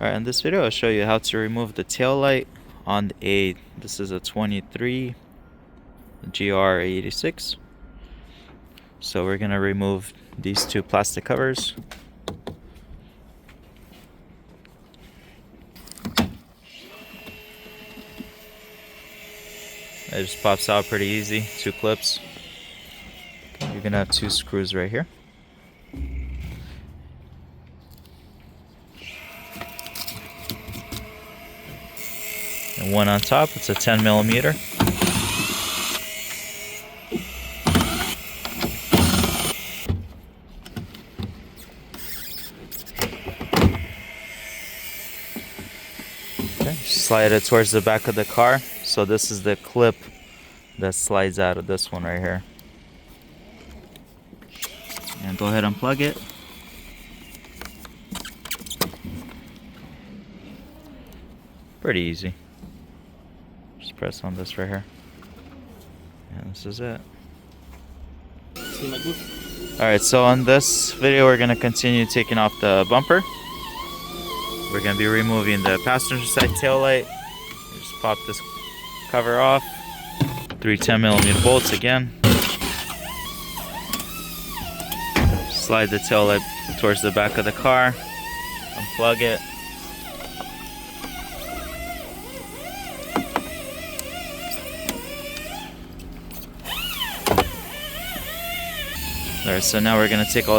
Alright, in this video I'll show you how to remove the tail light on this is a 23 GR86. So we're gonna remove these two plastic covers. It just pops out pretty easy, 2 clips. You're gonna have 2 screws right here. And one on top, it's a 10mm. Okay, slide it towards the back of the car. So this is the clip that slides out of this one right here. And go ahead and plug it. Pretty easy. Just press on this right here. And this is it. Alright, so on this video we're going to continue taking off the bumper. We're going to be removing the passenger side tail light. Just pop this cover off. 3 10mm bolts again. Slide the tail light towards the back of the car. Unplug it. Alright, so now we're going to take all